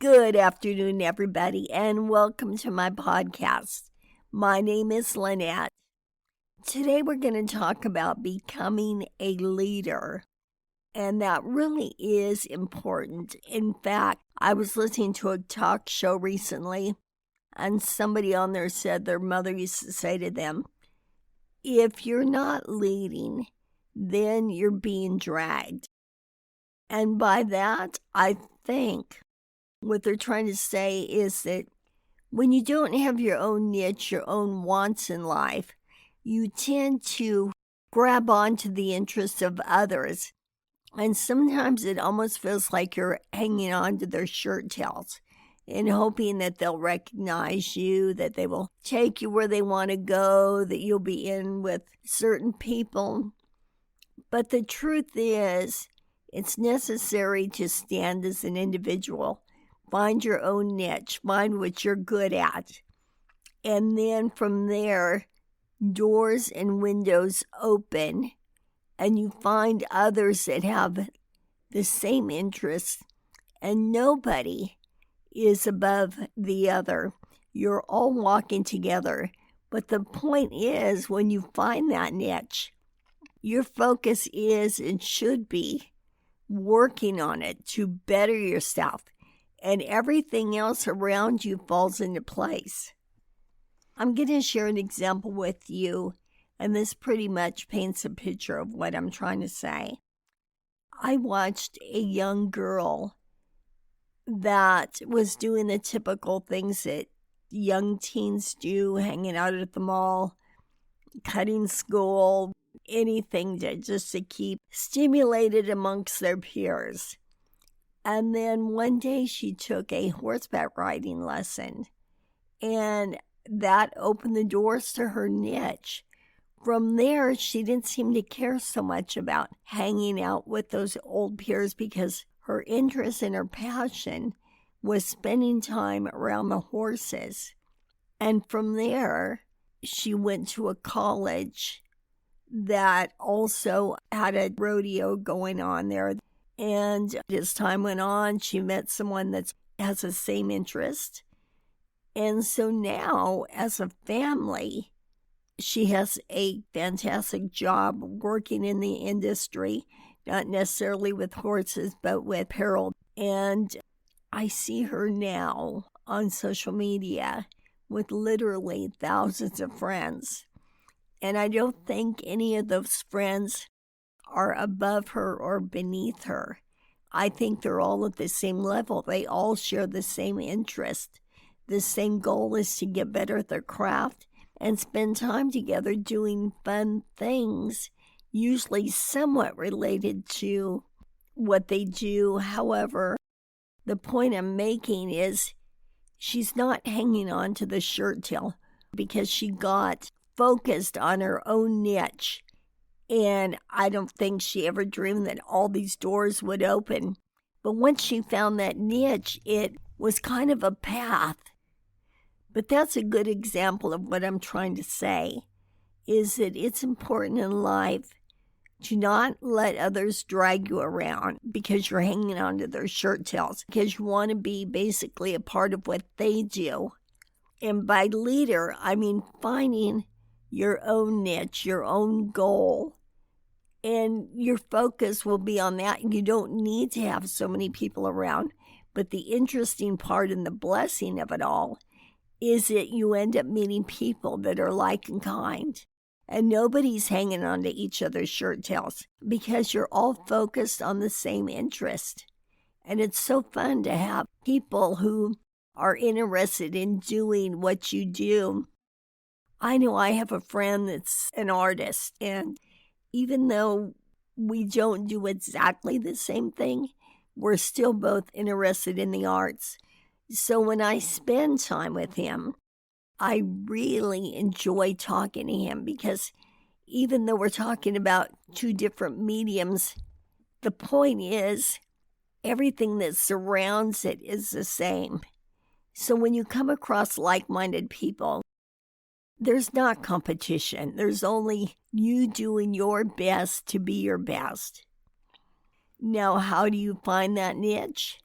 Good afternoon, everybody, and welcome to my podcast. My name is Lynette. Today we're going to talk about becoming a leader, and that really is important. In fact, I was listening to a talk show recently, and somebody on there said their mother used to say to them, if you're not leading, then you're being dragged. And by that, I think what they're trying to say is that when you don't have your own niche, your own wants in life, you tend to grab onto the interests of others. And sometimes it almost feels like you're hanging on to their shirt tails and hoping that they'll recognize you, that they will take you where they want to go, that you'll be in with certain people. But the truth is, it's necessary to stand as an individual. Find your own niche. Find what you're good at. And then from there, doors and windows open, and you find others that have the same interests, and nobody is above the other. You're all walking together. But the point is, when you find that niche, your focus is and should be working on it to better yourself. And everything else around you falls into place. I'm going to share an example with you, and this pretty much paints a picture of what I'm trying to say. I watched a young girl that was doing the typical things that young teens do, hanging out at the mall, cutting school, anything just to keep stimulated amongst their peers. And then one day she took a horseback riding lesson, and that opened the doors to her niche. From there, she didn't seem to care so much about hanging out with those old peers because her interest and her passion was spending time around the horses. And from there, she went to a college that also had a rodeo going on there. And as time went on, she met someone that has the same interest. And so now, as a family, she has a fantastic job working in the industry, not necessarily with horses, but with apparel. And I see her now on social media with literally thousands of friends. And I don't think any of those friends are above her or beneath her. I think they're all at the same level. They all share the same interest. The same goal is to get better at their craft and spend time together doing fun things, usually somewhat related to what they do. However, the point I'm making is she's not hanging on to the shirt tail because she got focused on her own niche. And I don't think she ever dreamed that all these doors would open. But once she found that niche, it was kind of a path. But that's a good example of what I'm trying to say, is that it's important in life to not let others drag you around because you're hanging on to their shirt tails, because you want to be basically a part of what they do. And by leader, I mean finding your own niche, your own goal. And your focus will be on that. You don't need to have so many people around. But the interesting part and the blessing of it all is that you end up meeting people that are like and kind. And nobody's hanging on to each other's shirt tails because you're all focused on the same interest. And it's so fun to have people who are interested in doing what you do. I know I have a friend that's an artist, and even though we don't do exactly the same thing, we're still both interested in the arts. So when I spend time with him, I really enjoy talking to him because even though we're talking about two different mediums, the point is everything that surrounds it is the same. So when you come across like-minded people, there's not competition. There's only you doing your best to be your best. Now, how do you find that niche?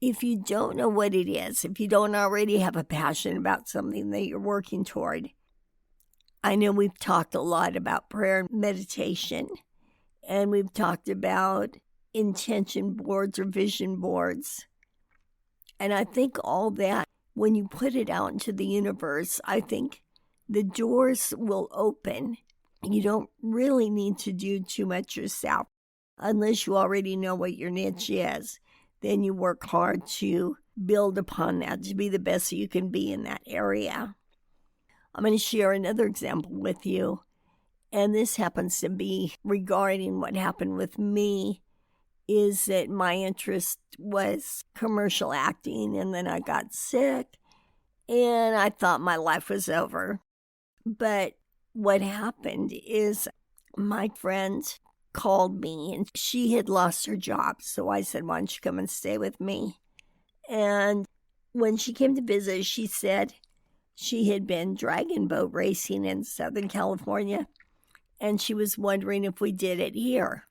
if you don't know what it is, if you don't already have a passion about something that you're working toward, I know we've talked a lot about prayer and meditation, and we've talked about intention boards or vision boards. And I think all that, when you put it out into the universe, I think the doors will open. You don't really need to do too much yourself unless you already know what your niche is. Then you work hard to build upon that, to be the best you can be in that area. I'm going to share another example with you, and this happens to be regarding what happened with me, is that my interest was commercial acting, and then I got sick, and I thought my life was over. But what happened is my friend called me, and she had lost her job, so I said, why don't you come and stay with me? And when she came to visit, she said she had been dragon boat racing in Southern California, and she was wondering if we did it here.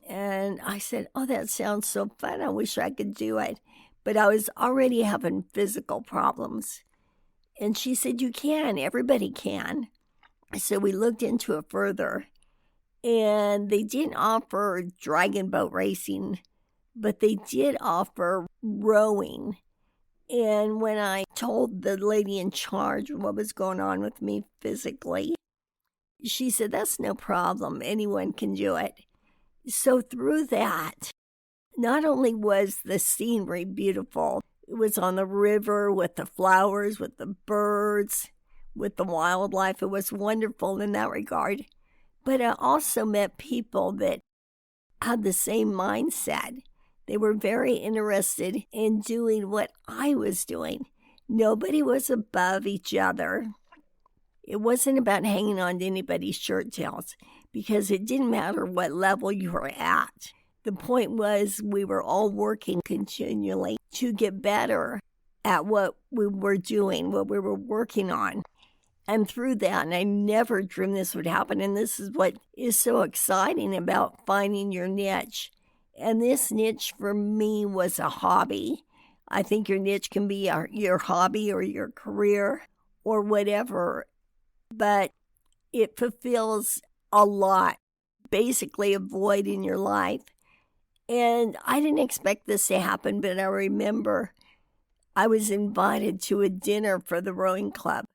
And I said, oh, that sounds so fun. I wish I could do it. But I was already having physical problems. And she said, you can. Everybody can. So we looked into it further. And they didn't offer dragon boat racing, but they did offer rowing. And when I told the lady in charge what was going on with me physically, she said, that's no problem. Anyone can do it. So through that, not only was the scenery beautiful, it was on the river with the flowers, with the birds, with the wildlife. It was wonderful in that regard. But I also met people that had the same mindset. They were very interested in doing what I was doing. Nobody was above each other. It wasn't about hanging on to anybody's shirt tails, because it didn't matter what level you were at. The point was we were all working continually to get better at what we were doing, what we were working on. And through that, and I never dreamed this would happen, and this is what is so exciting about finding your niche. And this niche for me was a hobby. I think your niche can be your hobby or your career or whatever, but it fulfills a lot, basically a void in your life. And I didn't expect this to happen, but I remember I was invited to a dinner for the rowing club.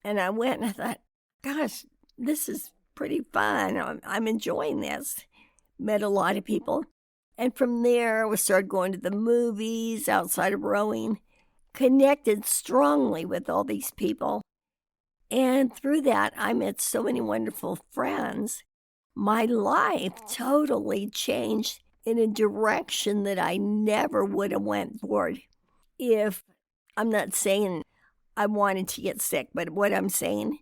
And I went and I thought, gosh, this is pretty fun. I'm enjoying this. Met a lot of people. And from there, we started going to the movies outside of rowing, connected strongly with all these people. And through that, I met so many wonderful friends. My life totally changed in a direction that I never would have went toward. If I'm not saying I wanted to get sick, but what I'm saying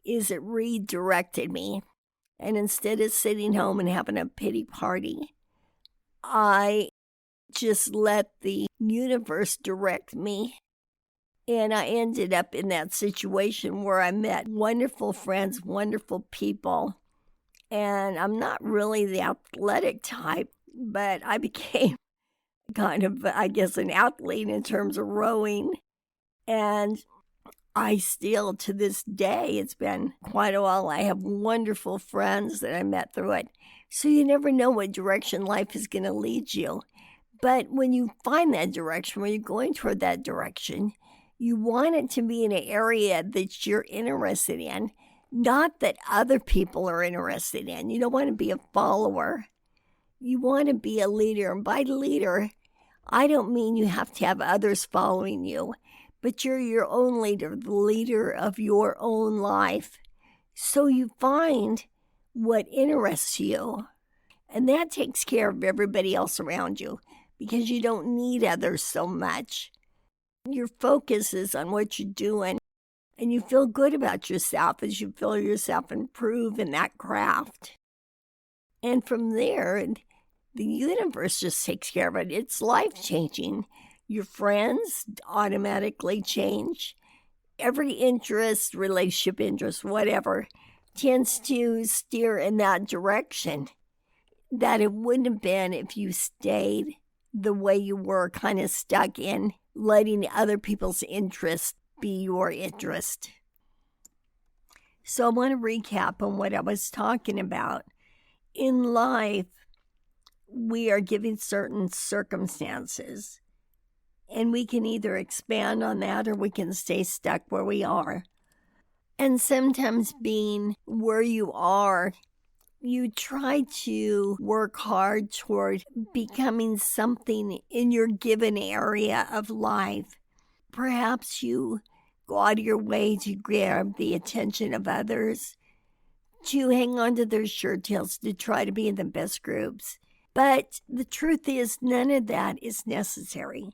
is it redirected me. And instead of sitting home and having a pity party, I just let the universe direct me. And I ended up in that situation where I met wonderful friends, wonderful people. And I'm not really the athletic type, but I became kind of, I guess, an athlete in terms of rowing. And I still, to this day, it's been quite a while, I have wonderful friends that I met through it. So you never know what direction life is going to lead you. But when you find that direction, when you're going toward that direction, you want it to be in an area that you're interested in, not that other people are interested in. You don't want to be a follower. You want to be a leader. And by leader, I don't mean you have to have others following you, but you're your own leader, the leader of your own life. So you find what interests you, and that takes care of everybody else around you because you don't need others so much. Your focus is on what you're doing, and you feel good about yourself as you feel yourself improve in that craft. And from there, the universe just takes care of it. It's life-changing. Your friends automatically change. Every interest, relationship interest, whatever, tends to steer in that direction that it wouldn't have been if you stayed the way you were kind of stuck in letting other people's interests be your interest. So I want to recap on what I was talking about. In life, we are given certain circumstances, and we can either expand on that or we can stay stuck where we are. And sometimes being where you are, you try to work hard toward becoming something in your given area of life. Perhaps you go out of your way to grab the attention of others, to hang on to their shirt tails, to try to be in the best groups. But the truth is, none of that is necessary.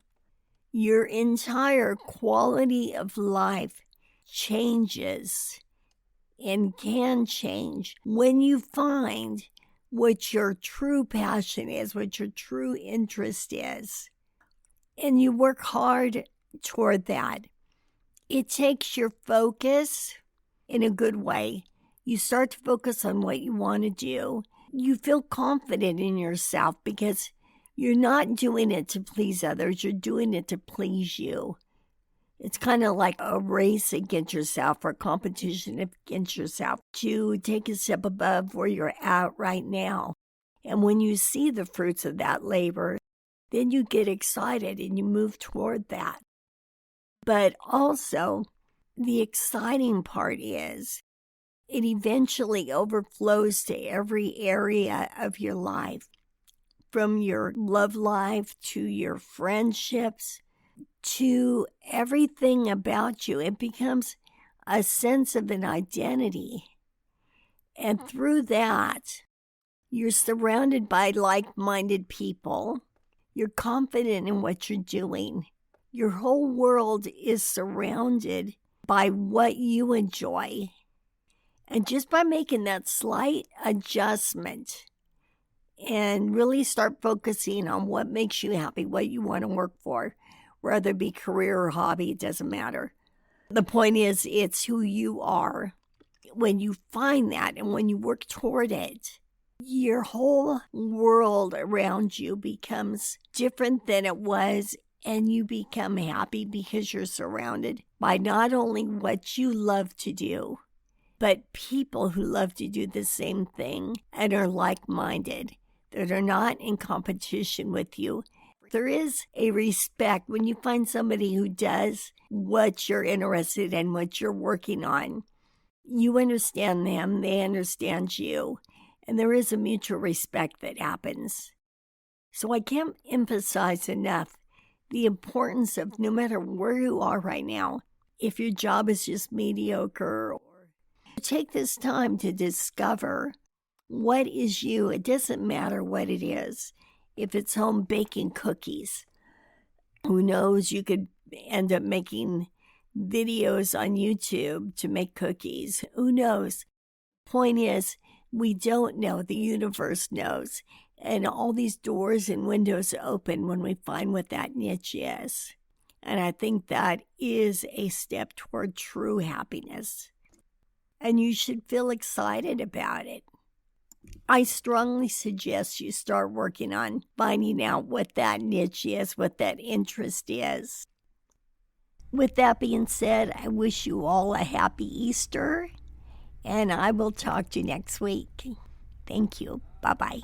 Your entire quality of life changes and can change when you find what your true passion is, what your true interest is, and you work hard toward that. It takes your focus in a good way. You start to focus on what you want to do. You feel confident in yourself because you're not doing it to please others. You're doing it to please you. It's kind of like a race against yourself or a competition against yourself to take a step above where you're at right now. And when you see the fruits of that labor, then you get excited and you move toward that. But also, the exciting part is it eventually overflows to every area of your life, from your love life to your friendships to everything about you. It becomes a sense of an identity. And through that, you're surrounded by like-minded people. You're confident in what you're doing. Your whole world is surrounded by what you enjoy. And just by making that slight adjustment and really start focusing on what makes you happy, what you want to work for, whether it be career or hobby, it doesn't matter. The point is, it's who you are. When you find that and when you work toward it, your whole world around you becomes different than it was, and you become happy because you're surrounded by not only what you love to do, but people who love to do the same thing and are like-minded, that are not in competition with you. There is a respect when you find somebody who does what you're interested in, what you're working on. You understand them, they understand you, and there is a mutual respect that happens. So I can't emphasize enough the importance of, no matter where you are right now, if your job is just mediocre, or take this time to discover what is you. It doesn't matter what it is. If it's home baking cookies, who knows, you could end up making videos on YouTube to make cookies. Who knows? Point is, we don't know. The universe knows. And all these doors and windows open when we find what that niche is. And I think that is a step toward true happiness. And you should feel excited about it. I strongly suggest you start working on finding out what that niche is, what that interest is. With that being said, I wish you all a happy Easter, and I will talk to you next week. Thank you. Bye-bye.